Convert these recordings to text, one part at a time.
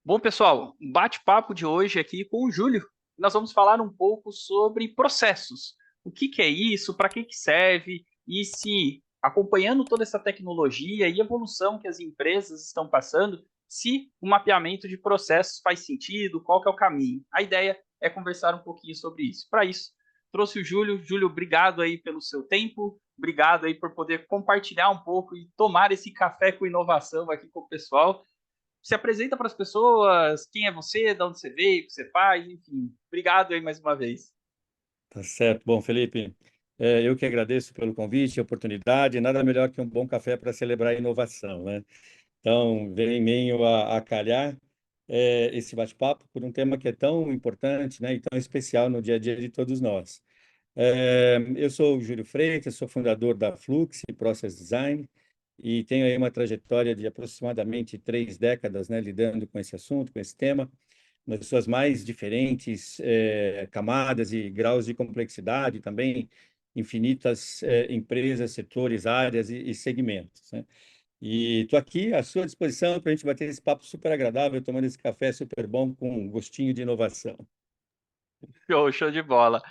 Bom, pessoal, um bate-papo de hoje aqui com o Júlio. Nós vamos falar um pouco sobre processos. O que que é isso, para que que serve e se, acompanhando toda essa tecnologia e evolução que as empresas estão passando, se o mapeamento de processos faz sentido, qual que é o caminho. A ideia é conversar um pouquinho sobre isso. Para isso, trouxe o Júlio. Júlio, obrigado aí pelo seu tempo, obrigado aí por poder compartilhar um pouco e tomar esse café com inovação aqui com o pessoal. Se apresenta para as pessoas, quem é você, de onde você veio, o que você faz, enfim. Obrigado aí mais uma vez. Tá certo. Bom, Felipe, eu que agradeço pelo convite, a oportunidade. Nada melhor que um bom café para celebrar a inovação, né? Então, vem meio a calhar esse bate-papo por um tema que é tão importante, né, e tão especial no dia a dia de todos nós. Eu sou o Júlio Freitas, sou fundador da Flux Process Design e tenho aí uma trajetória de aproximadamente 3 décadas, né, lidando com esse assunto, com esse tema nas suas mais diferentes camadas e graus de complexidade, também infinitas empresas, setores, áreas e segmentos, né? E estou aqui à sua disposição para a gente bater esse papo super agradável, tomando esse café super bom com um gostinho de inovação. Show de bola.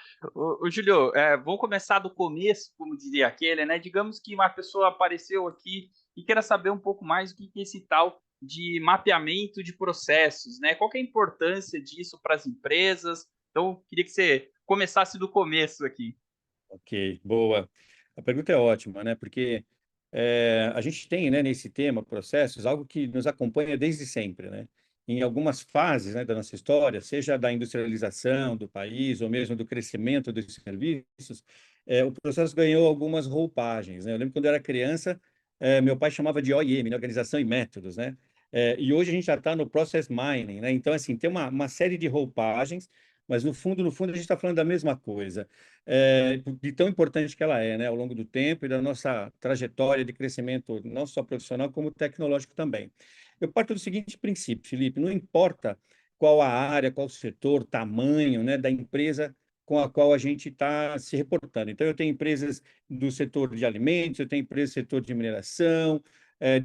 Júlio, vamos começar do começo, como diria aquele, né? Digamos que uma pessoa apareceu aqui e queira saber um pouco mais o que é esse tal de mapeamento de processos, né? Qual que é a importância disso para as empresas? Então, queria que você começasse do começo aqui. Ok, boa. A pergunta é ótima, né? Porque a gente tem, né, nesse tema, processos, algo que nos acompanha desde sempre, né? Em algumas fases, né, da nossa história, seja da industrialização do país ou mesmo do crescimento dos serviços, o processo ganhou algumas roupagens, né? Eu lembro quando eu era criança, meu pai chamava de OIM, né, Organização e Métodos, né? E hoje a gente já está no Process Mining, né? Então, assim, tem uma série de roupagens, mas no fundo, a gente está falando da mesma coisa de tão importante que ela é, né, ao longo do tempo e da nossa trajetória de crescimento, não só profissional, como tecnológico também. Eu parto do seguinte princípio, Felipe: não importa qual a área, qual o setor, tamanho, né, da empresa com a qual a gente está se reportando. Então, eu tenho empresas do setor de alimentos, eu tenho empresas do setor de mineração,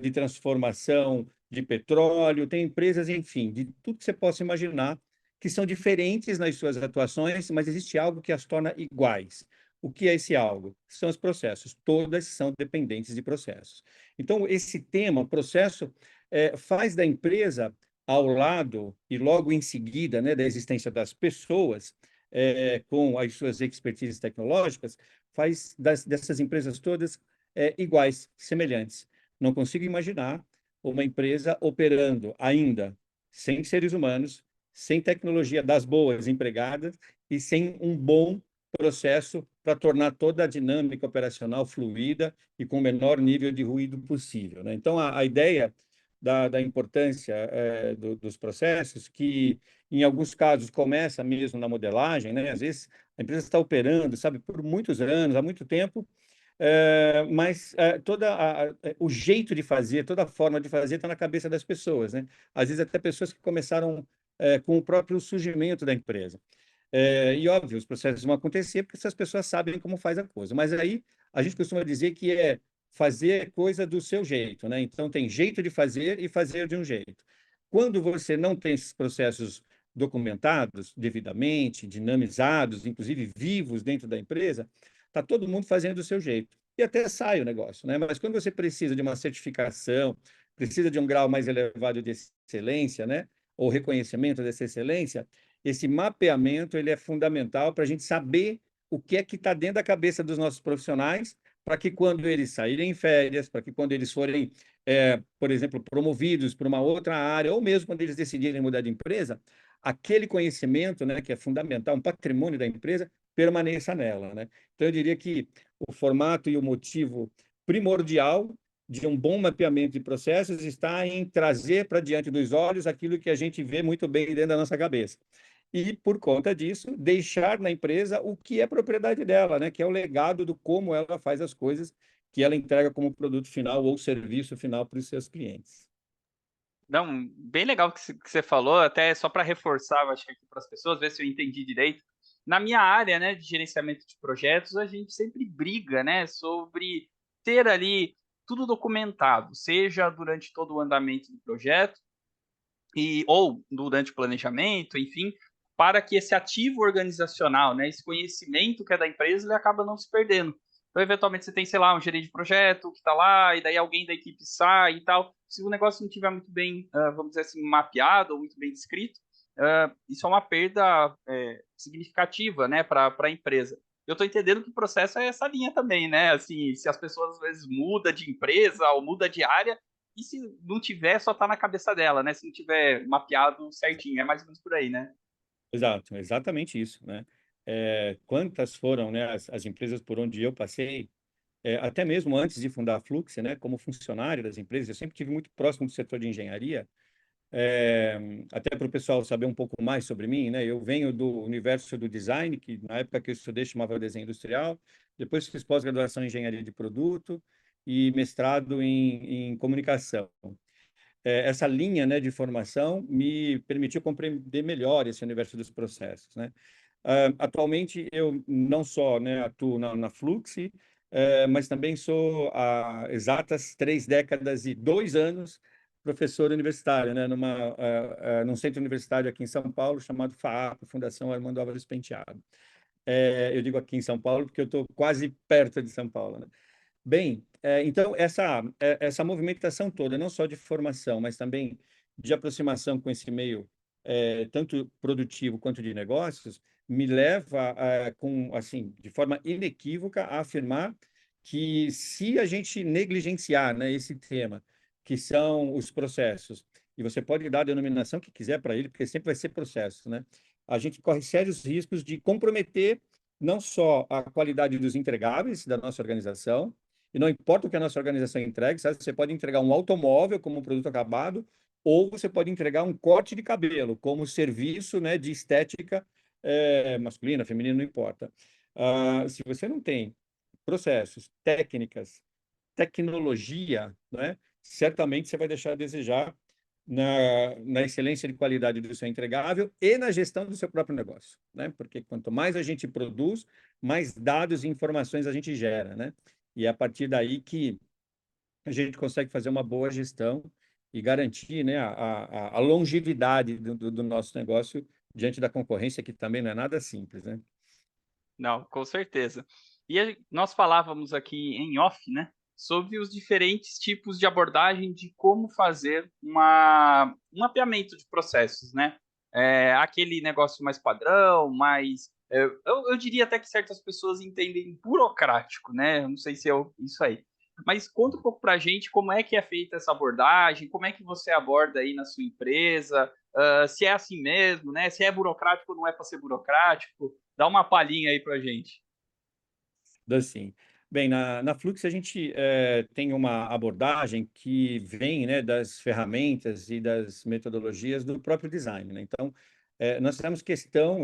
de transformação de petróleo, tenho empresas, enfim, de tudo que você possa imaginar que são diferentes nas suas atuações, mas existe algo que as torna iguais. O que é esse algo? São os processos. Todas são dependentes de processos. Então, esse tema, processo, faz da empresa ao lado e logo em seguida, né, da existência das pessoas, com as suas expertises tecnológicas, faz dessas empresas todas iguais, semelhantes. Não consigo imaginar uma empresa operando ainda sem seres humanos, sem tecnologia das boas empregadas e sem um bom processo para tornar toda a dinâmica operacional fluida e com o menor nível de ruído possível, né? Então, a ideia da importância dos processos, que em alguns casos começa mesmo na modelagem, né? Às vezes a empresa está operando, sabe, por muitos anos, há muito tempo, mas o jeito de fazer, toda a forma de fazer está na cabeça das pessoas, né? Às vezes até pessoas que começaram com o próprio surgimento da empresa. E óbvio, os processos vão acontecer porque essas pessoas sabem como faz a coisa. Mas aí a gente costuma dizer que é fazer coisa do seu jeito, né? Então tem jeito de fazer e fazer de um jeito. Quando você não tem esses processos documentados devidamente, dinamizados, inclusive vivos dentro da empresa, está todo mundo fazendo do seu jeito. E até sai o negócio, né? Mas quando você precisa de uma certificação, precisa de um grau mais elevado de excelência, né? Ou reconhecimento dessa excelência, esse mapeamento ele é fundamental para a gente saber o que é que está dentro da cabeça dos nossos profissionais, para que quando eles saírem em férias, para que quando eles forem, por exemplo, promovidos para uma outra área, ou mesmo quando eles decidirem mudar de empresa, aquele conhecimento, né, que é fundamental, um patrimônio da empresa, permaneça nela, né? Então, eu diria que o formato e o motivo primordial de um bom mapeamento de processos está em trazer para diante dos olhos aquilo que a gente vê muito bem dentro da nossa cabeça. E, por conta disso, deixar na empresa o que é propriedade dela, né? Que é o legado do como ela faz as coisas que ela entrega como produto final ou serviço final para os seus clientes. Não, bem legal que você falou, até só para reforçar, eu acho que aqui para as pessoas, ver se eu entendi direito. Na minha área, né, de gerenciamento de projetos, a gente sempre briga, né, sobre ter ali tudo documentado, seja durante todo o andamento do projeto, ou durante o planejamento, enfim, para que esse ativo organizacional, né, esse conhecimento que é da empresa, ele acaba não se perdendo. Então, eventualmente, você tem, sei lá, um gerente de projeto que está lá, e daí alguém da equipe sai e tal. Se o negócio não estiver muito bem, vamos dizer assim, mapeado ou muito bem descrito, isso é uma perda significativa, né, para a empresa. Eu estou entendendo que o processo é essa linha também, né? Assim, se as pessoas às vezes mudam de empresa ou mudam de área, e se não tiver, só tá na cabeça dela, né? Se não tiver mapeado certinho, é mais ou menos por aí, né? Exato, exatamente isso, né? Quantas foram, né, as empresas por onde eu passei, até mesmo antes de fundar a Flux, né, como funcionário das empresas, eu sempre tive muito próximo do setor de engenharia, é, até para o pessoal saber um pouco mais sobre mim, né? Eu venho do universo do design, que na época que eu estudei chamava desenho industrial, depois fiz pós-graduação em engenharia de produto e mestrado em comunicação. Essa linha, né, de formação me permitiu compreender melhor esse universo dos processos, né? Atualmente eu não só, né, atuo na Fluxi, mas também sou há exatas 3 décadas e 2 anos professor universitário, né, num centro universitário aqui em São Paulo chamado FAAP, Fundação Armando Álvares Penteado. Eu digo aqui em São Paulo porque eu estou quase perto de São Paulo, né? Bem, então essa movimentação toda, não só de formação, mas também de aproximação com esse meio, tanto produtivo quanto de negócios, me leva, assim, de forma inequívoca, a afirmar que se a gente negligenciar, né, esse tema, que são os processos, e você pode dar a denominação que quiser para ele, porque sempre vai ser processo, né? A gente corre sérios riscos de comprometer não só a qualidade dos entregáveis da nossa organização, e não importa o que a nossa organização entregue, sabe? Você pode entregar um automóvel como um produto acabado, ou você pode entregar um corte de cabelo como serviço, né, de estética, masculina, feminina, não importa. Se você não tem processos, técnicas, tecnologia, né, certamente você vai deixar a desejar na excelência de qualidade do seu entregável e na gestão do seu próprio negócio, né? Porque quanto mais a gente produz, mais dados e informações a gente gera, né? E é a partir daí que a gente consegue fazer uma boa gestão e garantir, né, a longevidade do nosso negócio diante da concorrência, que também não é nada simples, né? Não, com certeza. E nós falávamos aqui em off, né, sobre os diferentes tipos de abordagem de como fazer um mapeamento de processos, né? Aquele negócio mais padrão, mais. Eu diria até que certas pessoas entendem burocrático, né? Eu não sei se é isso aí. Mas conta um pouco para a gente como é que é feita essa abordagem, como é que você aborda aí na sua empresa, se é assim mesmo, né? Se é burocrático ou não é para ser burocrático. Dá uma palhinha aí pra gente. Assim, bem, na Flux a gente tem uma abordagem que vem, né, das ferramentas e das metodologias do próprio design, né? Então, nós temos questão,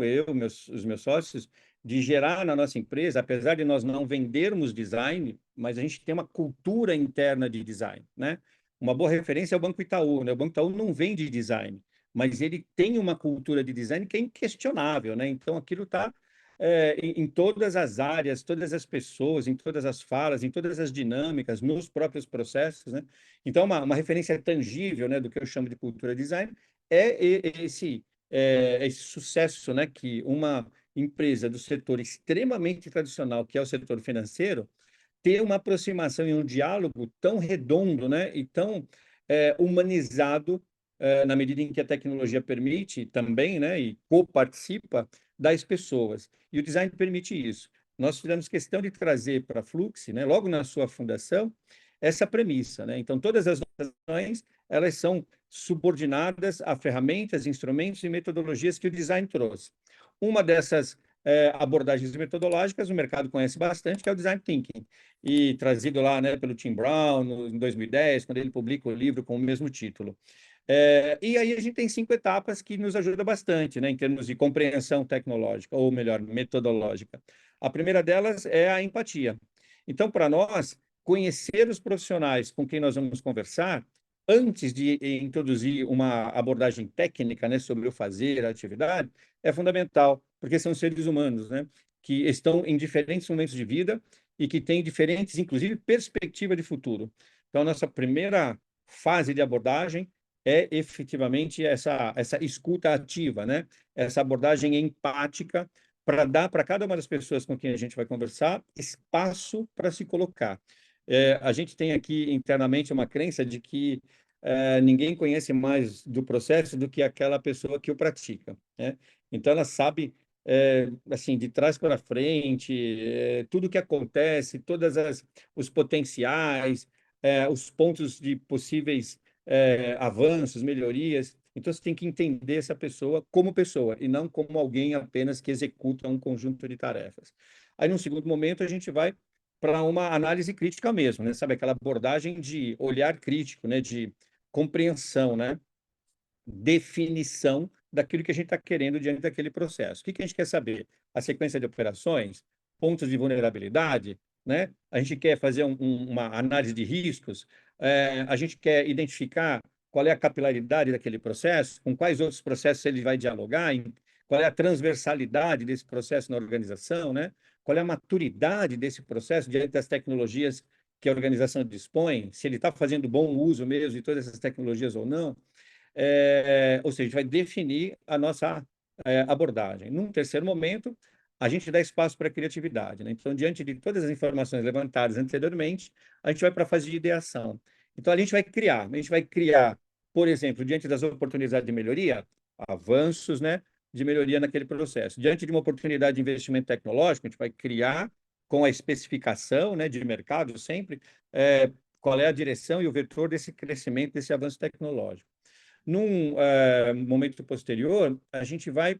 os meus sócios, de gerar na nossa empresa, apesar de nós não vendermos design, mas a gente tem uma cultura interna de design, né? Uma boa referência é o Banco Itaú, né? O Banco Itaú não vende design, mas ele tem uma cultura de design que é inquestionável, né? Então, aquilo está em todas as áreas, todas as pessoas, em todas as falas, em todas as dinâmicas, nos próprios processos, né? Então, uma referência tangível, né, do que eu chamo de cultura design esse sucesso, né, que uma empresa do setor extremamente tradicional, que é o setor financeiro, ter uma aproximação e um diálogo tão redondo, né, e tão humanizado, na medida em que a tecnologia permite também, né, e coparticipa das pessoas. E o design permite isso. Nós fizemos questão de trazer para a Flux, né, logo na sua fundação, essa premissa, né? Então, todas as nossas ações, elas são subordinadas a ferramentas, instrumentos e metodologias que o design trouxe. Uma dessas abordagens metodológicas o mercado conhece bastante, que é o design thinking, e trazido lá, né, pelo Tim Brown em 2010, quando ele publica o livro com o mesmo título. E aí a gente tem 5 etapas que nos ajudam bastante, né, em termos de compreensão tecnológica, ou melhor, metodológica. A primeira delas é a empatia. Então, para nós, conhecer os profissionais com quem nós vamos conversar, antes de introduzir uma abordagem técnica, né, sobre o fazer, a atividade, é fundamental, porque são seres humanos, né, que estão em diferentes momentos de vida e que têm diferentes, inclusive, perspectiva de futuro. Então, a nossa primeira fase de abordagem é efetivamente essa escuta ativa, né? Essa abordagem empática para dar para cada uma das pessoas com quem a gente vai conversar espaço para se colocar. A gente tem aqui internamente uma crença de que ninguém conhece mais do processo do que aquela pessoa que o pratica, né? Então, ela sabe, assim, de trás para frente, tudo o que acontece, os potenciais, os pontos de possíveis avanços, melhorias. Então, você tem que entender essa pessoa e não como alguém apenas que executa um conjunto de tarefas. Aí, num segundo momento, a gente vai para uma análise crítica mesmo, né? Sabe, aquela abordagem de olhar crítico, né? De compreensão, né? Definição daquilo que a gente está querendo diante daquele processo. O que que a gente quer saber? A sequência de operações, pontos de vulnerabilidade, né? A gente quer fazer uma análise de riscos, a gente quer identificar qual é a capilaridade daquele processo, com quais outros processos ele vai dialogar, qual é a transversalidade desse processo na organização, né? Qual é a maturidade desse processo diante das tecnologias que a organização dispõe, se ele está fazendo bom uso mesmo de todas essas tecnologias ou não. Ou seja, a gente vai definir a nossa abordagem. Num terceiro momento, a gente dá espaço para a criatividade, né? Então, diante de todas as informações levantadas anteriormente, a gente vai para a fase de ideação. Então, a gente vai criar, por exemplo, diante das oportunidades de melhoria, avanços, né, de melhoria naquele processo. Diante de uma oportunidade de investimento tecnológico, a gente vai criar com a especificação, né, de mercado sempre, qual é a direção e o vetor desse crescimento, desse avanço tecnológico. Num momento posterior, a gente vai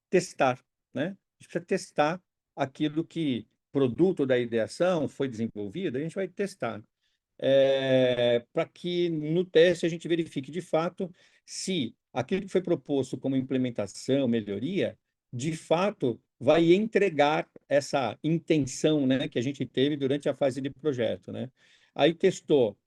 testar, né? A gente precisa testar aquilo que, produto da ideação, foi desenvolvido, a gente vai testar. Para que no teste a gente verifique de fato se aquilo que foi proposto como implementação, melhoria, de fato vai entregar essa intenção, né, que a gente teve durante a fase de projeto, né? Aí testou,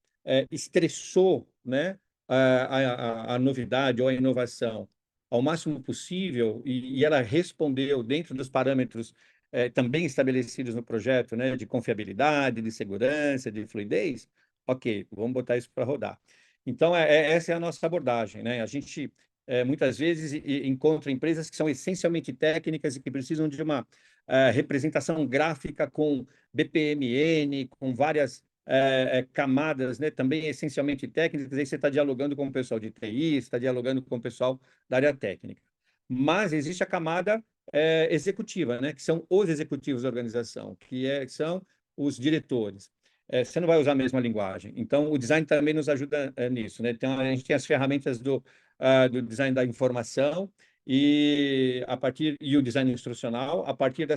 estressou, né, a novidade ou a inovação ao máximo possível e ela respondeu dentro dos parâmetros também estabelecidos no projeto, né, de confiabilidade, de segurança, de fluidez. Ok, vamos botar isso para rodar. Então, essa é a nossa abordagem, né? A gente muitas vezes encontra empresas que são essencialmente técnicas e que precisam de uma representação gráfica com BPMN, com várias camadas, né? Também essencialmente técnicas. Aí você está dialogando com o pessoal de TI, está dialogando com o pessoal da área técnica. Mas existe a camada executiva, né? Que são os executivos da organização, que são os diretores. Você não vai usar a mesma linguagem. Então, o design também nos ajuda nisso, né? Então, a gente tem as ferramentas do design da informação e o design instrucional, a partir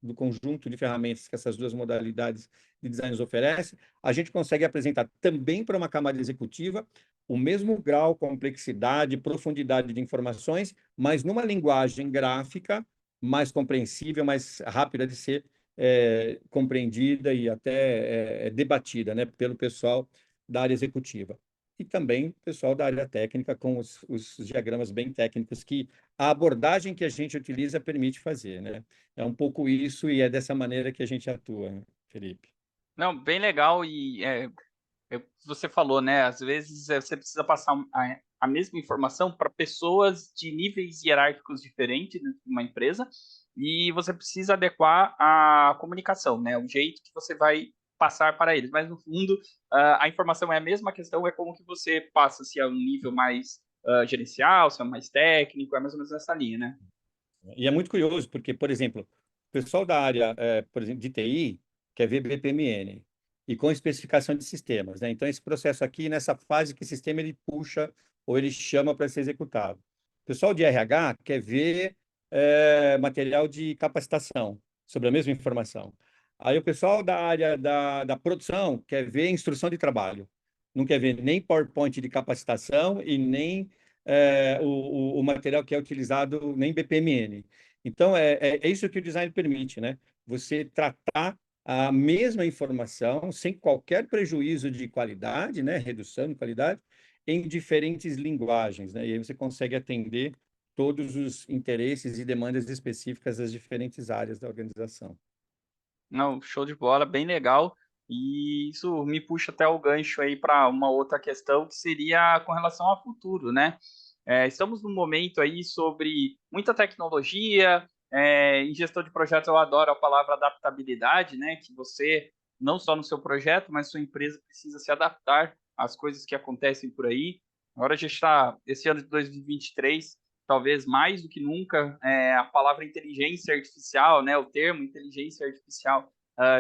do conjunto de ferramentas que essas duas modalidades de design nos oferecem, a gente consegue apresentar também para uma camada executiva o mesmo grau, complexidade, profundidade de informações, mas numa linguagem gráfica mais compreensível, mais rápida de ser compreendida e até debatida, né, pelo pessoal da área executiva. E também o pessoal da área técnica, com os diagramas bem técnicos, que a abordagem que a gente utiliza permite fazer, né? É um pouco isso e é dessa maneira que a gente atua, né, Felipe. Não, bem legal você falou, né? Às vezes você precisa passar a mesma informação para pessoas de níveis hierárquicos diferentes dentro de uma empresa e você precisa adequar a comunicação, né? O jeito que você vai passar para eles. Mas no fundo, a informação é a mesma, a questão é como que você passa, se é um nível mais gerencial, se é mais técnico, é mais ou menos nessa linha, né? E é muito curioso, porque, por exemplo, o pessoal da área, por exemplo, de TI quer ver BPMN e com especificação de sistemas, né? Então, esse processo aqui, nessa fase que o sistema ele puxa ou ele chama para ser executado. O pessoal de RH quer ver material de capacitação sobre a mesma informação. Aí o pessoal da área da produção quer ver instrução de trabalho. Não quer ver nem PowerPoint de capacitação e nem o material que é utilizado nem BPMN. Então, é isso que o design permite, né? Você tratar a mesma informação sem qualquer prejuízo de qualidade, né? Redução de qualidade, em diferentes linguagens, né? E aí você consegue atender todos os interesses e demandas específicas das diferentes áreas da organização. Não, show de bola, bem legal. E isso me puxa até o gancho aí para uma outra questão, que seria com relação ao futuro, né? Estamos num momento aí sobre muita tecnologia, em gestão de projetos eu adoro a palavra adaptabilidade, né? Que você, não só no seu projeto, mas sua empresa precisa se adaptar às coisas que acontecem por aí. Agora a gente está, esse ano de 2023, talvez mais do que nunca, a palavra inteligência artificial, né? O termo inteligência artificial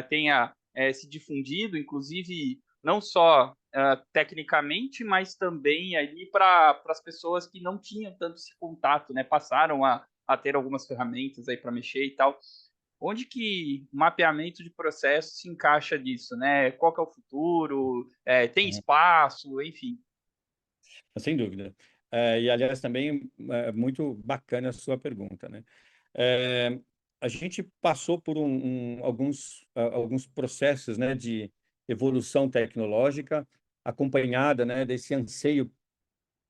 tenha se difundido, inclusive não só tecnicamente, mas também ali para as pessoas que não tinham tanto esse contato, né? Passaram a ter algumas ferramentas aí para mexer e tal. Onde que o mapeamento de processo se encaixa disso, né? Qual que é o futuro? Tem Uhum. espaço? Enfim. Sem dúvida. E, aliás, também é muito bacana a sua pergunta, né? A gente passou por alguns processos, né, de evolução tecnológica acompanhada, né, desse anseio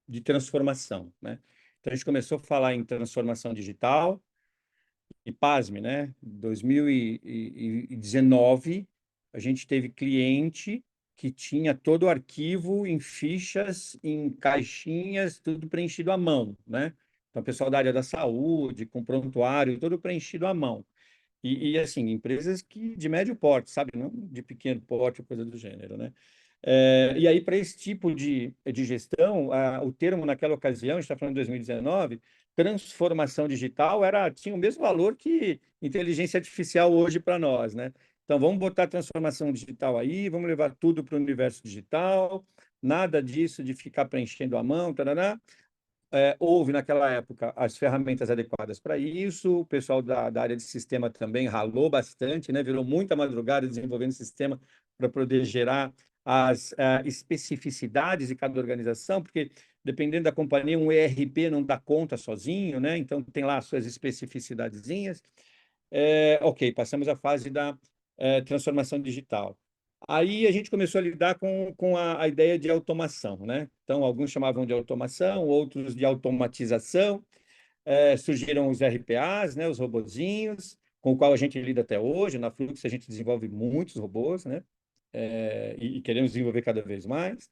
de transformação, né? Então, a gente começou a falar em transformação digital e, pasme, né, 2019, a gente teve cliente que tinha todo o arquivo em fichas, em caixinhas, tudo preenchido à mão, né? Então, o pessoal da área da saúde, com prontuário, tudo preenchido à mão. Assim, empresas que de médio porte, sabe? Não de pequeno porte, coisa do gênero, né? E aí, para esse tipo de gestão, o termo naquela ocasião, a gente está falando de 2019, transformação digital tinha o mesmo valor que inteligência artificial hoje para nós, né? Então, vamos botar transformação digital aí, vamos levar tudo para o universo digital, nada disso de ficar preenchendo a mão, tarará. Houve naquela época as ferramentas adequadas para isso, o pessoal da área de sistema também ralou bastante, né? Virou muita madrugada desenvolvendo sistema para poder gerar as especificidades de cada organização, porque dependendo da companhia, um ERP não dá conta sozinho, né? Então tem lá as suas especificidadezinhas. Ok, passamos a fase da transformação digital. Aí a gente começou a lidar com a ideia de automação, né? Então, alguns chamavam de automação, outros de automatização. Surgiram os RPAs, né? Os robozinhos, com o qual a gente lida até hoje. Na Flux, a gente desenvolve muitos robôs, né? E queremos desenvolver cada vez mais.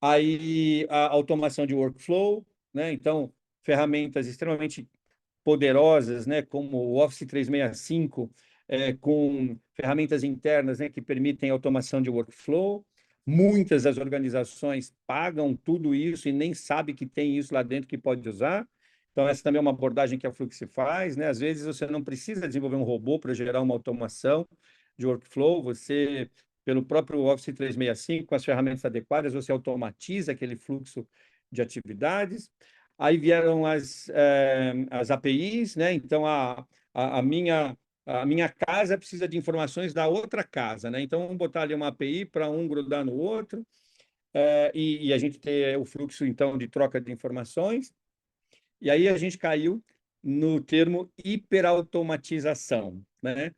Aí, a automação de workflow, né? Então, ferramentas extremamente poderosas, né, como o Office 365, com ferramentas internas, né, que permitem automação de workflow. Muitas das organizações pagam tudo isso e nem sabe que tem isso lá dentro que pode usar. Então, essa também é uma abordagem que a Flux faz, né? Às vezes você não precisa desenvolver um robô para gerar uma automação de workflow, você, pelo próprio Office 365, com as ferramentas adequadas, você automatiza aquele fluxo de atividades. Aí vieram as APIs, né? Então, a minha casa precisa de informações da outra casa, né? Então, vamos botar ali uma API para um grudar no outro, e a gente ter o fluxo, então, de troca de informações. E aí a gente caiu no termo hiperautomatização, né?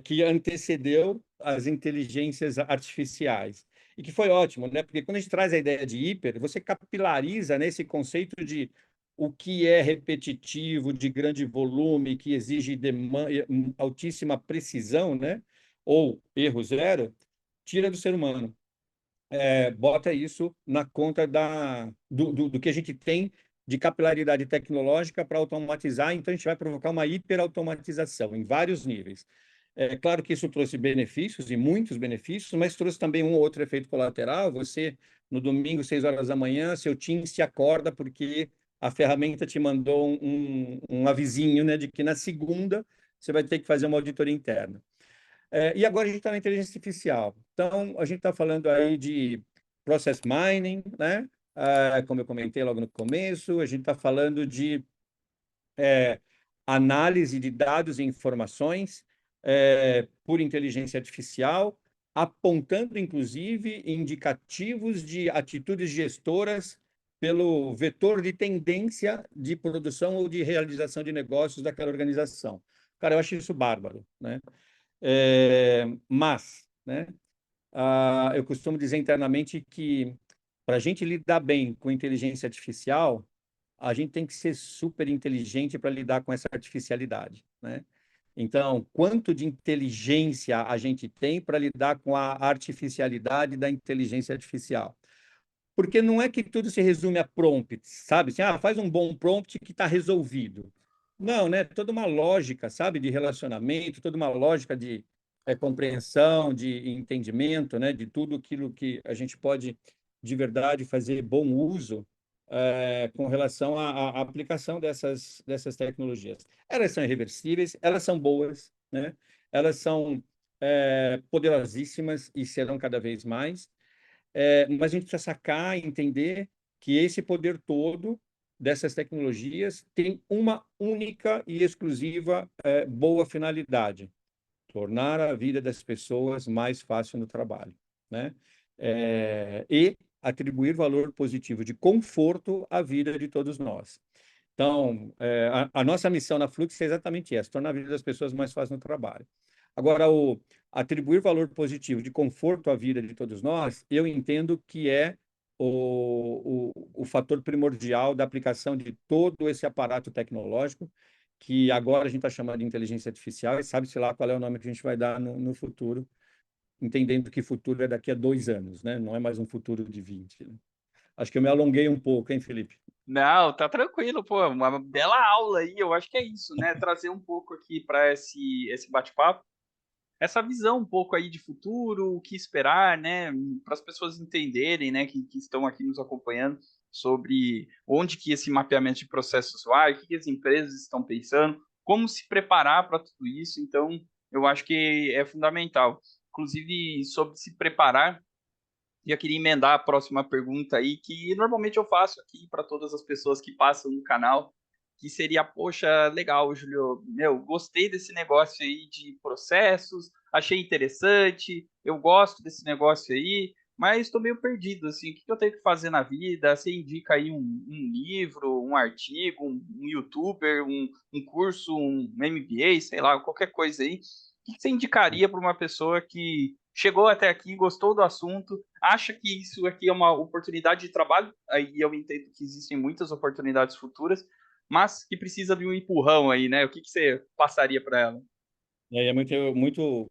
Que antecedeu as inteligências artificiais. E que foi ótimo, né? Porque quando a gente traz a ideia de hiper, você capilariza nesse conceito de o que é repetitivo, de grande volume, que exige altíssima precisão, né? Ou erro zero, tira do ser humano. Bota isso na conta do que a gente tem de capilaridade tecnológica para automatizar, então a gente vai provocar uma hiperautomatização em vários níveis. É claro que isso trouxe benefícios, e muitos benefícios, mas trouxe também um ou outro efeito colateral. Você, no domingo, 6 horas da manhã, seu time se acorda porque a ferramenta te mandou um avisinho, né, de que na segunda você vai ter que fazer uma auditoria interna. E agora a gente está na inteligência artificial. Então, a gente está falando aí de process mining, né? Como eu comentei logo no começo, a gente está falando de análise de dados e informações por inteligência artificial, apontando, inclusive, indicativos de atitudes gestoras pelo vetor de tendência de produção ou de realização de negócios daquela organização. Cara, eu acho isso bárbaro, né? Mas, né, eu costumo dizer internamente que para a gente lidar bem com inteligência artificial, a gente tem que ser super inteligente para lidar com essa artificialidade, né? Então, quanto de inteligência a gente tem para lidar com a artificialidade da inteligência artificial? Porque não é que tudo se resume a prompts, sabe? Assim, faz um bom prompt que está resolvido. Não, né? Toda uma lógica, sabe, de relacionamento, toda uma lógica de compreensão, de entendimento, né? De tudo aquilo que a gente pode, de verdade, fazer bom uso com relação à aplicação dessas tecnologias. Elas são irreversíveis, elas são boas, né? Elas são poderosíssimas e serão cada vez mais. Mas a gente precisa sacar e entender que esse poder todo dessas tecnologias tem uma única e exclusiva boa finalidade: tornar a vida das pessoas mais fácil no trabalho, né? E atribuir valor positivo de conforto à vida de todos nós. Então, a nossa missão na Flux é exatamente essa: tornar a vida das pessoas mais fácil no trabalho. Agora, o atribuir valor positivo de conforto à vida de todos nós, eu entendo que é o fator primordial da aplicação de todo esse aparato tecnológico, que agora a gente está chamando de inteligência artificial, e sabe-se lá qual é o nome que a gente vai dar no futuro, entendendo que futuro é daqui a 2 anos, né? Não é mais um futuro de 20, né? Acho que eu me alonguei um pouco, hein, Felipe? Não, tá tranquilo, pô, uma bela aula aí, eu acho que é isso, né? Trazer um pouco aqui para esse bate-papo, essa visão um pouco aí de futuro, o que esperar, né? Para as pessoas entenderem, né, que estão aqui nos acompanhando sobre onde que esse mapeamento de processos vai, o que que as empresas estão pensando, como se preparar para tudo isso. Então, eu acho que é fundamental. Inclusive, sobre se preparar, já queria emendar a próxima pergunta aí, que normalmente eu faço aqui para todas as pessoas que passam no canal, que seria, poxa, legal, Julio, meu, gostei desse negócio aí de processos, achei interessante, eu gosto desse negócio aí, mas estou meio perdido, assim, o que eu tenho que fazer na vida? Você indica aí um livro, um artigo, um youtuber, um curso, um MBA, sei lá, qualquer coisa aí. O que você indicaria para uma pessoa que chegou até aqui, gostou do assunto, acha que isso aqui é uma oportunidade de trabalho, aí eu entendo que existem muitas oportunidades futuras, mas que precisa de um empurrão aí, né? O que você passaria para ela? É muito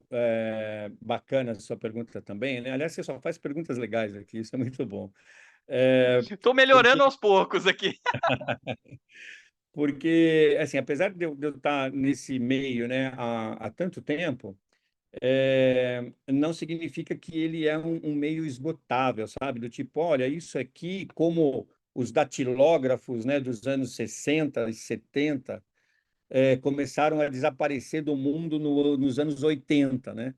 bacana a sua pergunta também, né? Aliás, você só faz perguntas legais aqui, isso é muito bom. É, Estou melhorando porque, aos poucos aqui. porque, assim, apesar de eu estar nesse meio, né, há tanto tempo, não significa que ele é um meio esgotável, sabe? Do tipo, olha, isso aqui, como os datilógrafos, né, dos anos 60 e 70, começaram a desaparecer do mundo nos anos 80, né?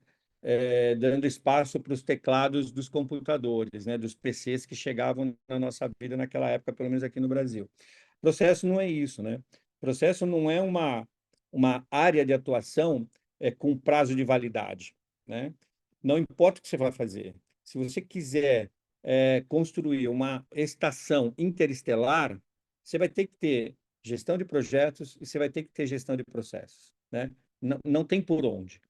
Dando espaço para os teclados dos computadores, né? Dos PCs que chegavam na nossa vida naquela época, pelo menos aqui no Brasil. Processo não é isso, né? Processo não é uma área de atuação com prazo de validade, né? Não importa o que você vai fazer. Se você quiser construir uma estação interestelar, você vai ter que ter gestão de projetos e você vai ter que ter gestão de processos, né? Não tem por onde.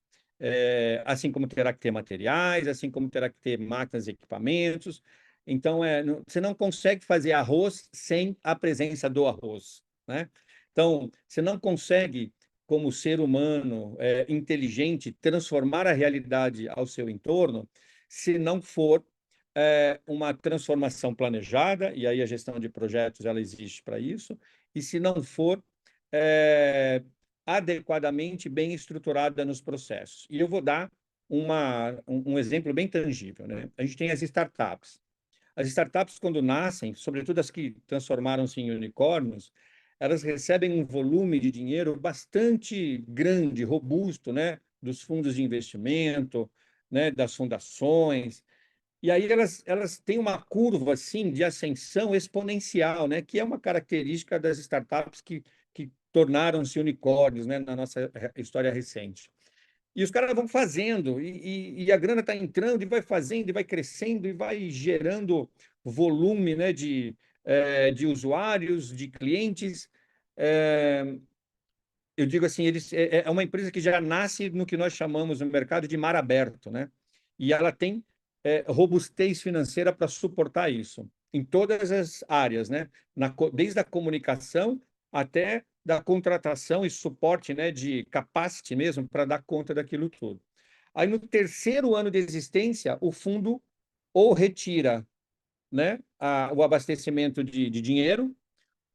Assim como terá que ter materiais, assim como terá que ter máquinas e equipamentos. Então, você não consegue fazer arroz sem a presença do arroz, né? Então, você não consegue, como ser humano inteligente, transformar a realidade ao seu entorno se não for uma transformação planejada, e aí a gestão de projetos ela existe para isso, e se não for adequadamente bem estruturada nos processos. E eu vou dar um exemplo bem tangível, né? A gente tem as startups. As startups, quando nascem, sobretudo as que transformaram-se em unicórnios, elas recebem um volume de dinheiro bastante grande, robusto, né? Dos fundos de investimento, né? Das fundações. E aí elas têm uma curva assim de ascensão exponencial, né? Que é uma característica das startups que tornaram-se unicórnios, né? Na nossa história recente. E os caras vão fazendo, e a grana está entrando, e vai fazendo, e vai crescendo, e vai gerando volume, né, de usuários, de clientes. É, eu digo assim, é uma empresa que já nasce no que nós chamamos no mercado de mar aberto, né? E ela tem robustez financeira para suportar isso em todas as áreas, né? Desde a comunicação até da contratação e suporte, né, de capacity mesmo para dar conta daquilo tudo. Aí, no terceiro ano de existência, o fundo ou retira, né, o abastecimento de dinheiro,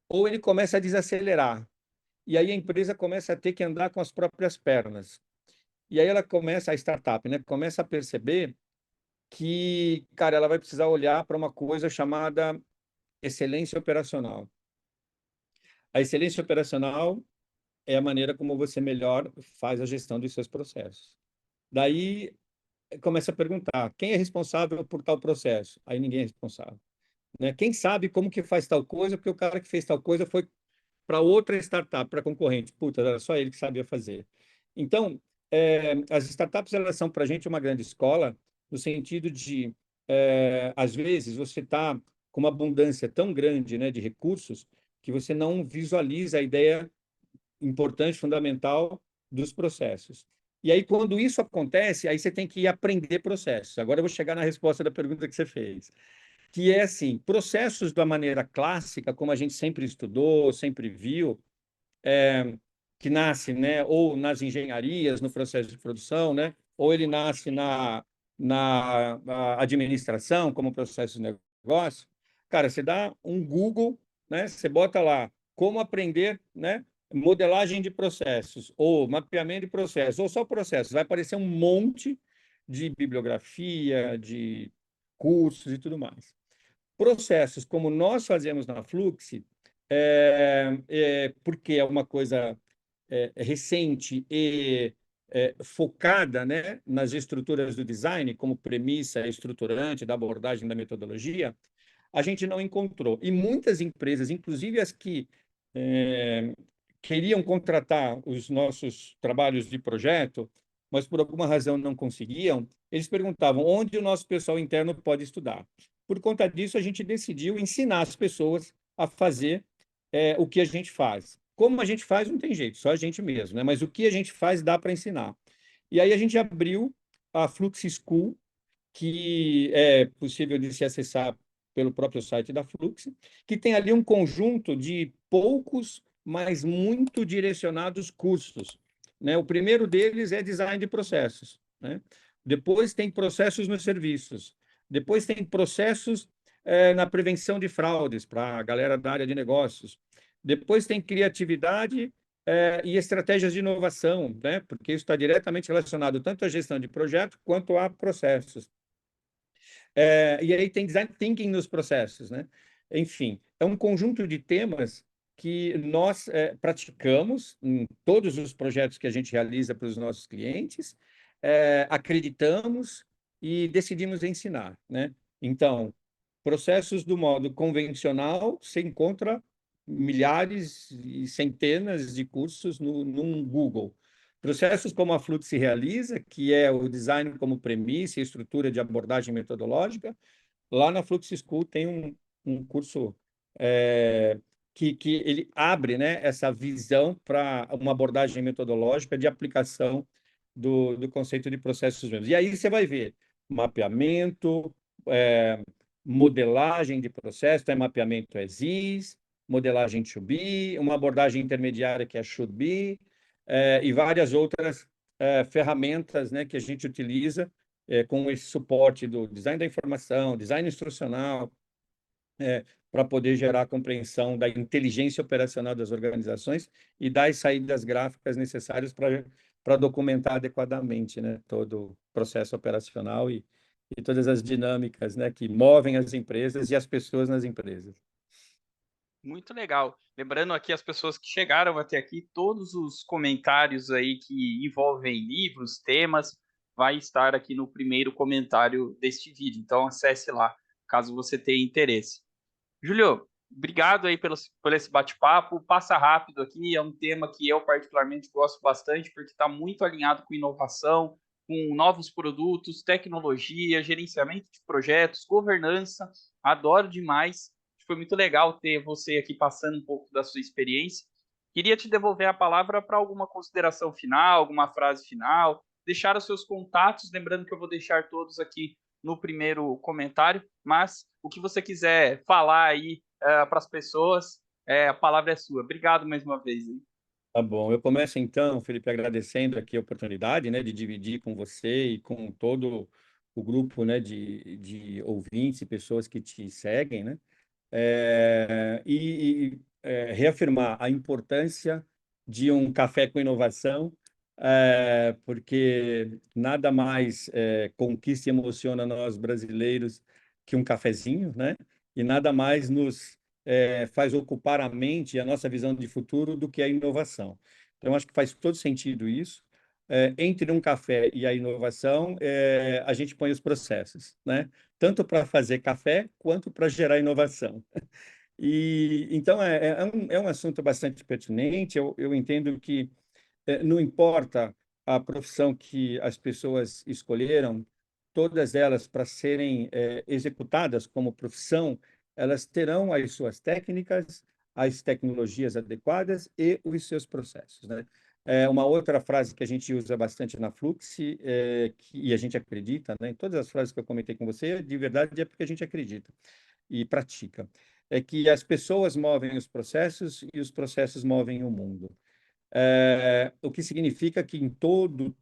ou ele começa a desacelerar. E aí a empresa começa a ter que andar com as próprias pernas. E aí ela começa, a startup, né, começa a perceber que, cara, ela vai precisar olhar para uma coisa chamada excelência operacional. A excelência operacional é a maneira como você melhor faz a gestão dos seus processos. Daí começa a perguntar, quem é responsável por tal processo? Aí ninguém é responsável, né? Quem sabe como que faz tal coisa, porque o cara que fez tal coisa foi para outra startup, para concorrente. Puta, era só ele que sabia fazer. Então, as startups, elas são para a gente uma grande escola, no sentido de, às vezes, você está com uma abundância tão grande, né, de recursos, que você não visualiza a ideia importante, fundamental dos processos. E aí, quando isso acontece, aí você tem que aprender processos. Agora eu vou chegar na resposta da pergunta que você fez, que é assim, processos da maneira clássica, como a gente sempre estudou, sempre viu, que nasce, né, ou nas engenharias, no processo de produção, né, ou ele nasce na administração, como processo de negócio. Cara, você dá um Google, né, você bota lá como aprender, né, modelagem de processos, ou mapeamento de processos, ou só processos. Vai aparecer um monte de bibliografia, de cursos e tudo mais. Processos como nós fazemos na Flux, porque é uma coisa recente e focada, né, nas estruturas do design, como premissa estruturante da abordagem da metodologia, a gente não encontrou. E muitas empresas, inclusive as que queriam contratar os nossos trabalhos de projeto, mas por alguma razão não conseguiam, eles perguntavam onde o nosso pessoal interno pode estudar. Por conta disso, a gente decidiu ensinar as pessoas a fazer o que a gente faz. Como a gente faz, não tem jeito, só a gente mesmo, né? Mas o que a gente faz dá para ensinar. E aí a gente abriu a Flux School, que é possível de se acessar pelo próprio site da Flux, que tem ali um conjunto de poucos, mas muito direcionados cursos, né? O primeiro deles é design de processos, né? Depois tem processos nos serviços, depois tem processos na prevenção de fraudes para a galera da área de negócios, depois tem criatividade e estratégias de inovação, né? Porque isso está diretamente relacionado tanto à gestão de projeto quanto a processos. E aí tem design thinking nos processos, né? Enfim, é um conjunto de temas que nós praticamos em todos os projetos que a gente realiza para os nossos clientes, acreditamos e decidimos ensinar, né? Então, processos do modo convencional, você encontra milhares e centenas de cursos no Google. Processos como a Flux se realiza, que é o design como premissa e estrutura de abordagem metodológica, lá na Flux School tem um curso que ele abre, né, essa visão para uma abordagem metodológica de aplicação do conceito de processos mesmos. E aí você vai ver mapeamento, modelagem de processo, então mapeamento as is, modelagem to be, uma abordagem intermediária que é should be, e várias outras ferramentas, né, que a gente utiliza com esse suporte do design da informação, design instrucional, para poder gerar a compreensão da inteligência operacional das organizações e dar as saídas gráficas necessárias para documentar adequadamente, né, todo o processo operacional e todas as dinâmicas, né, que movem as empresas e as pessoas nas empresas. Muito legal. Lembrando aqui as pessoas que chegaram até aqui, todos os comentários aí que envolvem livros, temas, vai estar aqui no primeiro comentário deste vídeo. Então acesse lá, caso você tenha interesse. Júlio, obrigado aí por esse bate-papo. Passa rápido aqui, é um tema que eu particularmente gosto bastante, porque está muito alinhado com inovação, com novos produtos, tecnologia, gerenciamento de projetos, governança. Adoro demais. Foi muito legal ter você aqui passando um pouco da sua experiência. Queria te devolver a palavra para alguma consideração final, alguma frase final, deixar os seus contatos, lembrando que eu vou deixar todos aqui no primeiro comentário, mas o que você quiser falar aí para as pessoas, a palavra é sua. Obrigado mais uma vez, hein? Tá bom, eu começo então, Felipe, agradecendo aqui a oportunidade, né, de dividir com você e com todo o grupo, né, de ouvintes e pessoas que te seguem, né, reafirmar a importância de um café com inovação, porque nada mais conquista e emociona nós brasileiros que um cafezinho, né, e nada mais nos faz ocupar a mente e a nossa visão de futuro do que a inovação. Então, acho que faz todo sentido isso. Entre um café e a inovação, a gente põe os processos, né? Tanto para fazer café quanto para gerar inovação. E então é um assunto bastante pertinente. Eu entendo que não importa a profissão que as pessoas escolheram, todas elas, para serem executadas como profissão, elas terão as suas técnicas, as tecnologias adequadas e os seus processos, né? Uma outra frase que a gente usa bastante na Flux, e a gente acredita, né? Em todas as frases que eu comentei com você, de verdade é porque a gente acredita e pratica, é que as pessoas movem os processos e os processos movem o mundo. O que significa que em todo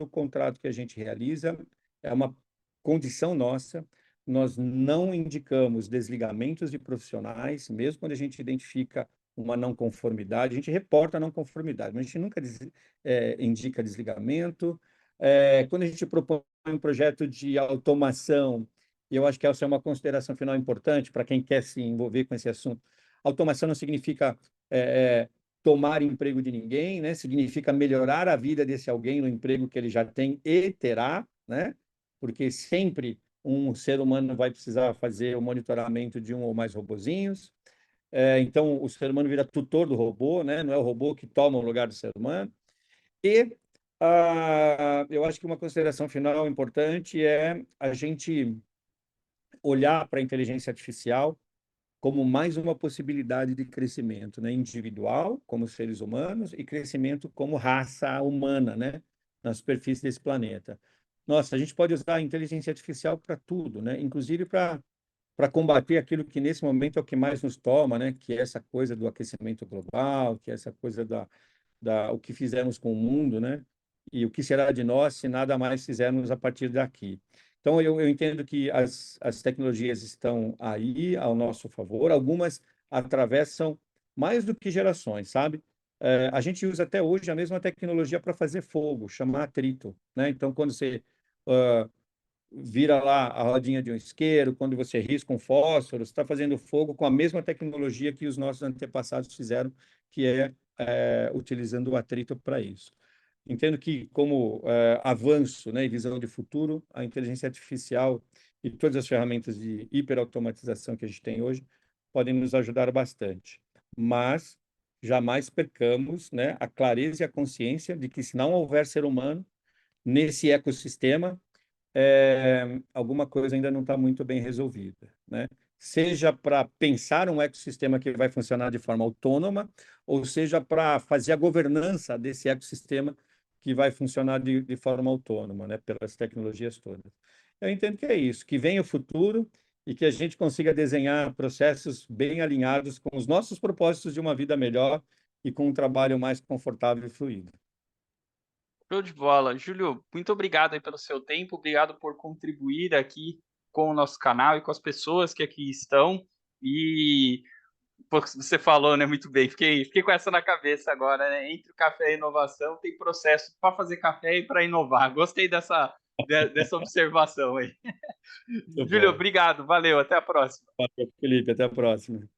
contrato que a gente realiza, é uma condição nossa, nós não indicamos desligamentos de profissionais, mesmo quando a gente identifica uma não conformidade, a gente reporta a não conformidade, mas a gente nunca indica desligamento. Quando a gente propõe um projeto de automação, e eu acho que essa é uma consideração final importante para quem quer se envolver com esse assunto, automação não significa tomar emprego de ninguém, né? Significa melhorar a vida desse alguém no emprego que ele já tem e terá, né? Porque sempre um ser humano vai precisar fazer o monitoramento de um ou mais robozinhos. Então, o ser humano vira tutor do robô, né? Não é o robô que toma o lugar do ser humano. E eu acho que uma consideração final importante é a gente olhar para a inteligência artificial como mais uma possibilidade de crescimento, né, individual, como seres humanos, e crescimento como raça humana, né, na superfície desse planeta. Nossa, a gente pode usar a inteligência artificial para tudo, né, inclusive para combater aquilo que nesse momento é o que mais nos toma, né, que é essa coisa do aquecimento global, que é essa coisa o que fizemos com o mundo, né, e o que será de nós se nada mais fizermos a partir daqui. Então, eu entendo que as tecnologias estão aí ao nosso favor, algumas atravessam mais do que gerações, sabe? A gente usa até hoje a mesma tecnologia para fazer fogo, chama atrito, né? Então, quando você vira lá a rodinha de um isqueiro, quando você risca um fósforo, você está fazendo fogo com a mesma tecnologia que os nossos antepassados fizeram, que utilizando o atrito para isso. Entendo que, como avanço, né, e visão de futuro, a inteligência artificial e todas as ferramentas de hiperautomatização que a gente tem hoje podem nos ajudar bastante. Mas jamais percamos, né, a clareza e a consciência de que, se não houver ser humano nesse ecossistema, alguma coisa ainda não está muito bem resolvida, né? Seja para pensar um ecossistema que vai funcionar de forma autônoma, ou seja para fazer a governança desse ecossistema que vai funcionar de forma autônoma, né? Pelas tecnologias todas. Eu entendo que é isso, que vem o futuro e que a gente consiga desenhar processos bem alinhados com os nossos propósitos de uma vida melhor e com um trabalho mais confortável e fluido. Show de bola. Júlio, muito obrigado aí pelo seu tempo, obrigado por contribuir aqui com o nosso canal e com as pessoas que aqui estão. E pô, você falou, né, muito bem, fiquei com essa na cabeça agora, né? Entre o café e a inovação, tem processo para fazer café e para inovar. Gostei dessa observação aí. Muito Júlio, bom. obrigado, valeu, até a próxima. Valeu, Felipe, até a próxima.